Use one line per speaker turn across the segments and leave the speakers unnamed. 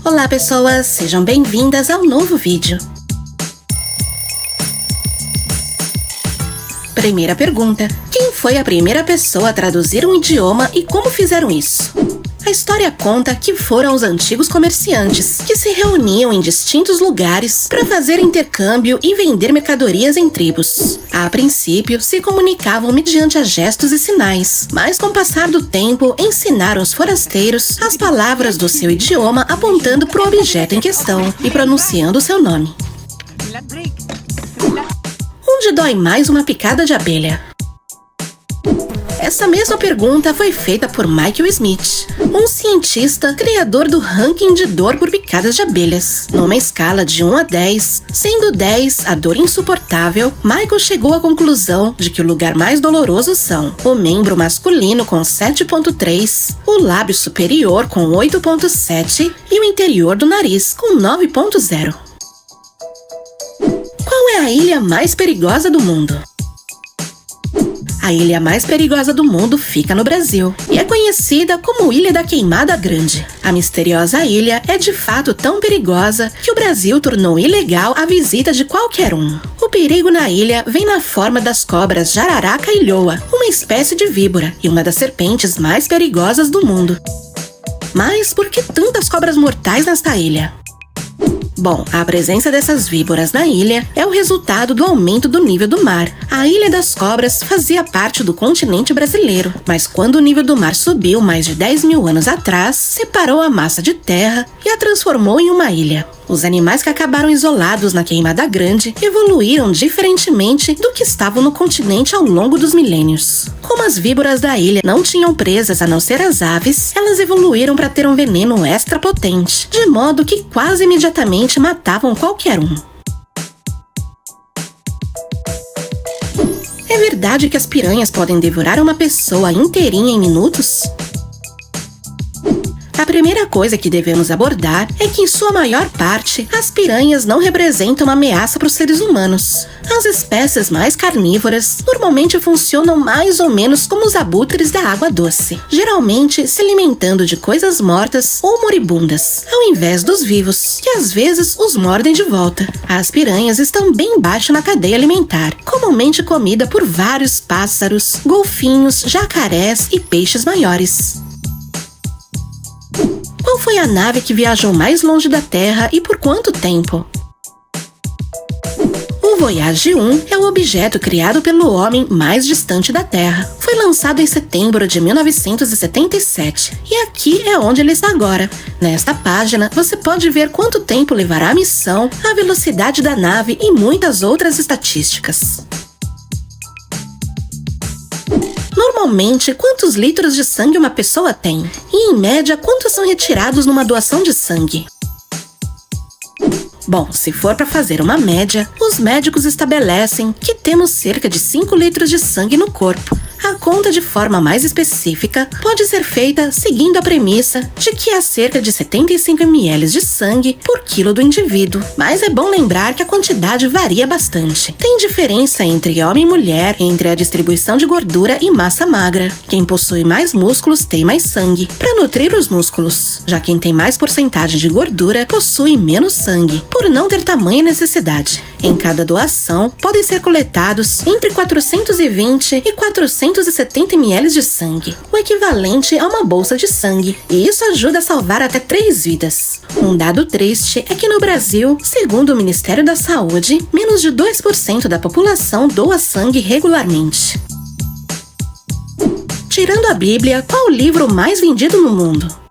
Olá pessoas, sejam bem-vindas ao novo vídeo. Primeira pergunta: quem foi a primeira pessoa a traduzir um idioma e como fizeram isso? A história conta que foram os antigos comerciantes, que se reuniam em distintos lugares para fazer intercâmbio e vender mercadorias em tribos. A princípio, se comunicavam mediante gestos e sinais, mas com o passar do tempo, ensinaram os forasteiros as palavras do seu idioma apontando para o objeto em questão e pronunciando o seu nome. Onde dói mais uma picada de abelha? Essa mesma pergunta foi feita por Michael Smith, um cientista criador do ranking de dor por picadas de abelhas. Numa escala de 1 a 10, sendo 10 a dor insuportável, Michael chegou à conclusão de que o lugar mais doloroso são o membro masculino com 7.3, o lábio superior com 8.7 e o interior do nariz com 9.0. Qual é a ilha mais perigosa do mundo? A ilha mais perigosa do mundo fica no Brasil e é conhecida como Ilha da Queimada Grande. A misteriosa ilha é de fato tão perigosa que o Brasil tornou ilegal a visita de qualquer um. O perigo na ilha vem na forma das cobras jararaca e lhoa, uma espécie de víbora e uma das serpentes mais perigosas do mundo. Mas por que tantas cobras mortais nesta ilha? Bom, a presença dessas víboras na ilha é o resultado do aumento do nível do mar. A Ilha das Cobras fazia parte do continente brasileiro, mas quando o nível do mar subiu mais de 10 mil anos atrás, separou a massa de terra e a transformou em uma ilha. Os animais que acabaram isolados na Queimada Grande evoluíram diferentemente do que estavam no continente ao longo dos milênios. Como as víboras da ilha não tinham presas a não ser as aves, elas evoluíram para ter um veneno extra potente, de modo que quase imediatamente matavam qualquer um. É verdade que as piranhas podem devorar uma pessoa inteirinha em minutos? A primeira coisa que devemos abordar é que, em sua maior parte, as piranhas não representam uma ameaça para os seres humanos. As espécies mais carnívoras normalmente funcionam mais ou menos como os abutres da água doce, geralmente se alimentando de coisas mortas ou moribundas, ao invés dos vivos, que às vezes os mordem de volta. As piranhas estão bem baixo na cadeia alimentar, comumente comida por vários pássaros, golfinhos, jacarés e peixes maiores. Qual foi a nave que viajou mais longe da Terra e por quanto tempo? O Voyage 1 é o objeto criado pelo homem mais distante da Terra. Foi lançado em setembro de 1977 e aqui é onde ele está agora. Nesta página você pode ver quanto tempo levará a missão, a velocidade da nave e muitas outras estatísticas. Normalmente, quantos litros de sangue uma pessoa tem? E, em média, quantos são retirados numa doação de sangue? Bom, se for para fazer uma média, os médicos estabelecem que temos cerca de 5 litros de sangue no corpo. A conta de forma mais específica pode ser feita seguindo a premissa de que há cerca de 75 ml de sangue por quilo do indivíduo, mas é bom lembrar que a quantidade varia bastante. Tem diferença entre homem e mulher, entre a distribuição de gordura e massa magra. Quem possui mais músculos tem mais sangue para nutrir os músculos, já quem tem mais porcentagem de gordura possui menos sangue, por não ter tamanha necessidade. Em cada doação, podem ser coletados entre 420 e 470 ml de sangue, o equivalente a uma bolsa de sangue, e isso ajuda a salvar até 3 vidas. Um dado triste é que no Brasil, segundo o Ministério da Saúde, menos de 2% da população doa sangue regularmente. Tirando a Bíblia, qual o livro mais vendido no mundo?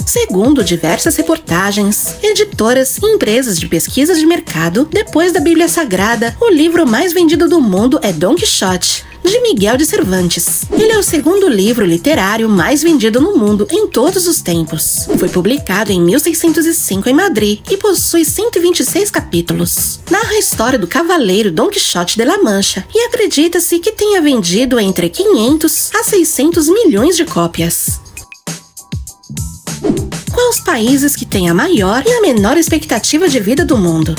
Segundo diversas reportagens, editoras e empresas de pesquisa de mercado, depois da Bíblia Sagrada, o livro mais vendido do mundo é Dom Quixote, de Miguel de Cervantes. Ele é o segundo livro literário mais vendido no mundo em todos os tempos. Foi publicado em 1605 em Madrid e possui 126 capítulos. Narra a história do cavaleiro Dom Quixote de La Mancha e acredita-se que tenha vendido entre 500 a 600 milhões de cópias. Quais os países que têm a maior e a menor expectativa de vida do mundo?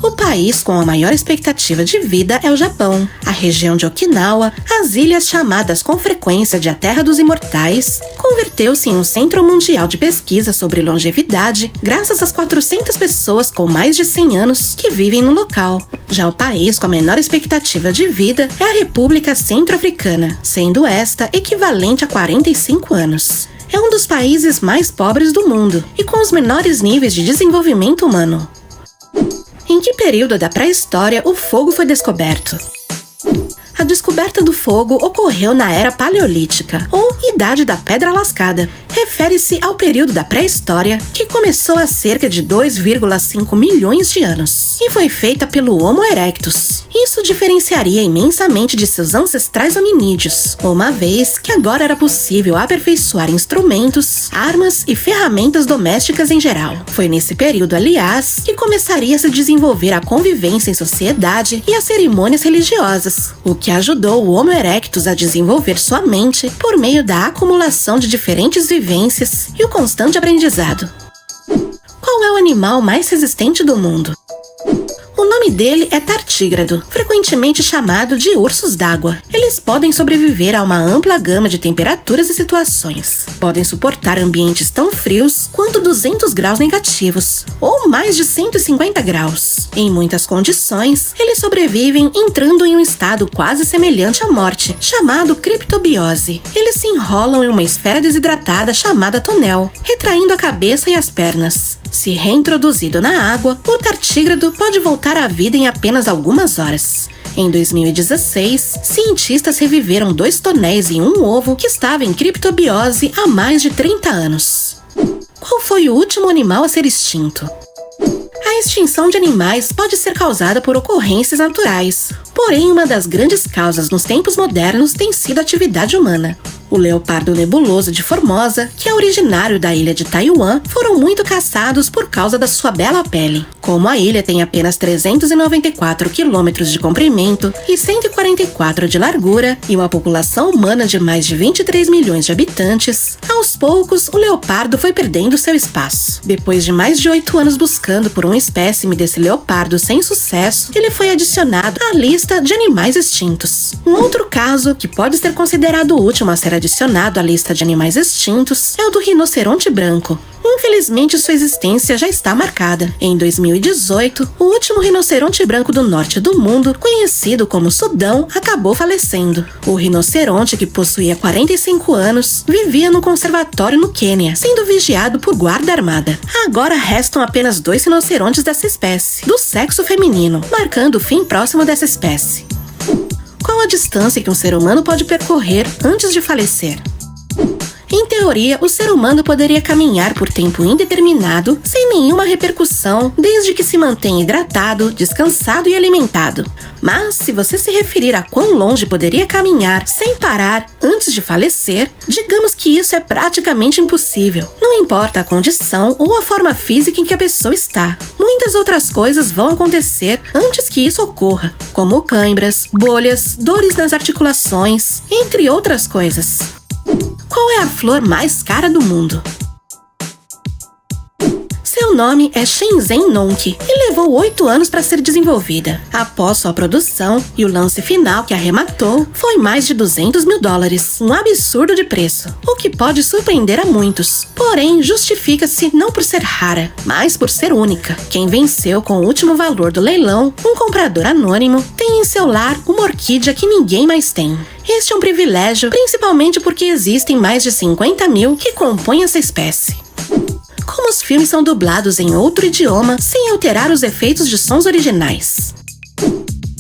O país com a maior expectativa de vida é o Japão. A região de Okinawa, as ilhas chamadas com frequência de a Terra dos Imortais, converteu-se em um centro mundial de pesquisa sobre longevidade graças às 400 pessoas com mais de 100 anos que vivem no local. Já o país com a menor expectativa de vida é a República Centro-Africana, sendo esta equivalente a 45 anos. É um dos países mais pobres do mundo e com os menores níveis de desenvolvimento humano. Em que período da pré-história o fogo foi descoberto? A descoberta do fogo ocorreu na Era Paleolítica, ou Idade da Pedra Lascada. Refere-se ao período da pré-história, que começou há cerca de 2,5 milhões de anos, e foi feita pelo Homo erectus. Isso diferenciaria imensamente de seus ancestrais hominídeos, uma vez que agora era possível aperfeiçoar instrumentos, armas e ferramentas domésticas em geral. Foi nesse período, aliás, que começaria a se desenvolver a convivência em sociedade e as cerimônias religiosas, o que ajudou o Homo erectus a desenvolver sua mente por meio da acumulação de diferentes vivências e o constante aprendizado. Qual é o animal mais resistente do mundo? O nome dele é tartígrado, frequentemente chamado de ursos d'água. Eles podem sobreviver a uma ampla gama de temperaturas e situações. Podem suportar ambientes tão frios quanto 200 graus negativos, ou mais de 150 graus. Em muitas condições, eles sobrevivem entrando em um estado quase semelhante à morte, chamado criptobiose. Eles se enrolam em uma esfera desidratada chamada tonel, retraindo a cabeça e as pernas. Se reintroduzido na água, o tartígrado pode voltar à vida em apenas algumas horas. Em 2016, cientistas reviveram 2 tonéis e um ovo que estava em criptobiose há mais de 30 anos. Qual foi o último animal a ser extinto? A extinção de animais pode ser causada por ocorrências naturais, porém uma das grandes causas nos tempos modernos tem sido a atividade humana. O leopardo nebuloso de Formosa, que é originário da ilha de Taiwan, foram muito caçados por causa da sua bela pele. Como a ilha tem apenas 394 quilômetros de comprimento e 144 de largura e uma população humana de mais de 23 milhões de habitantes, aos poucos o leopardo foi perdendo seu espaço. Depois de mais de 8 anos buscando por um espécime desse leopardo sem sucesso, ele foi adicionado à lista de animais extintos. Um outro caso, que pode ser considerado o último a ser adicionado à lista de animais extintos, é o do rinoceronte branco. Infelizmente, sua existência já está marcada. Em 2018, o último rinoceronte branco do norte do mundo, conhecido como Sudão, acabou falecendo. O rinoceronte, que possuía 45 anos, vivia no conservatório no Quênia, sendo vigiado por guarda armada. Agora restam apenas 2 rinocerontes dessa espécie, do sexo feminino, marcando o fim próximo dessa espécie. Qual a distância que um ser humano pode percorrer antes de falecer? Em teoria, o ser humano poderia caminhar por tempo indeterminado, sem nenhuma repercussão, desde que se mantenha hidratado, descansado e alimentado. Mas, se você se referir a quão longe poderia caminhar sem parar antes de falecer, digamos que isso é praticamente impossível. Não importa a condição ou a forma física em que a pessoa está. Muitas outras coisas vão acontecer antes que isso ocorra, como cãibras, bolhas, dores nas articulações, entre outras coisas. Qual é a flor mais cara do mundo? Seu nome é Shenzhen Nongqi e levou 8 anos para ser desenvolvida. Após sua produção e o lance final que arrematou, foi mais de $200 mil, um absurdo de preço, o que pode surpreender a muitos. Porém, justifica-se não por ser rara, mas por ser única. Quem venceu com o último valor do leilão, um comprador anônimo, tem em seu lar uma orquídea que ninguém mais tem. Este é um privilégio, principalmente porque existem mais de 50 mil que compõem essa espécie. Como os filmes são dublados em outro idioma sem alterar os efeitos de sons originais?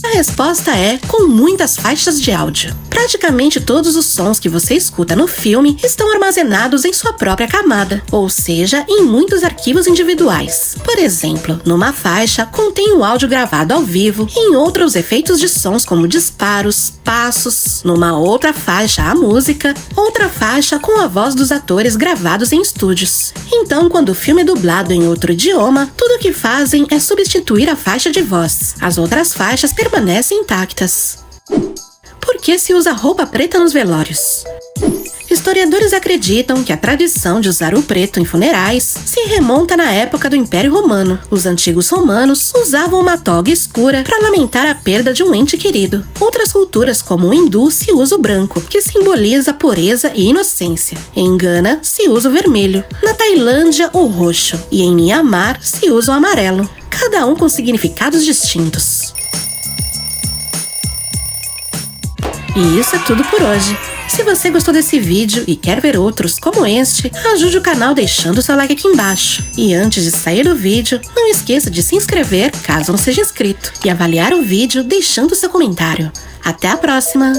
A resposta é com muitas faixas de áudio. Praticamente todos os sons que você escuta no filme estão armazenados em sua própria camada, ou seja, em muitos arquivos individuais. Por exemplo, numa faixa contém o áudio gravado ao vivo, em outra os efeitos de sons como disparos, passos, numa outra faixa a música, outra faixa com a voz dos atores gravados em estúdios. Então, quando o filme é dublado em outro idioma, tudo o que fazem é substituir a faixa de voz. As outras faixas permanecem intactas. Por que se usa roupa preta nos velórios? Historiadores acreditam que a tradição de usar o preto em funerais se remonta na época do Império Romano. Os antigos romanos usavam uma toga escura para lamentar a perda de um ente querido. Outras culturas, como o hindu, se usa o branco, que simboliza pureza e inocência. Em Gana, se usa o vermelho. Na Tailândia, o roxo. E em Myanmar, se usa o amarelo. Cada um com significados distintos. E isso é tudo por hoje. Se você gostou desse vídeo e quer ver outros como este, ajude o canal deixando seu like aqui embaixo. E antes de sair do vídeo, não esqueça de se inscrever caso não seja inscrito e avaliar o vídeo deixando seu comentário. Até a próxima!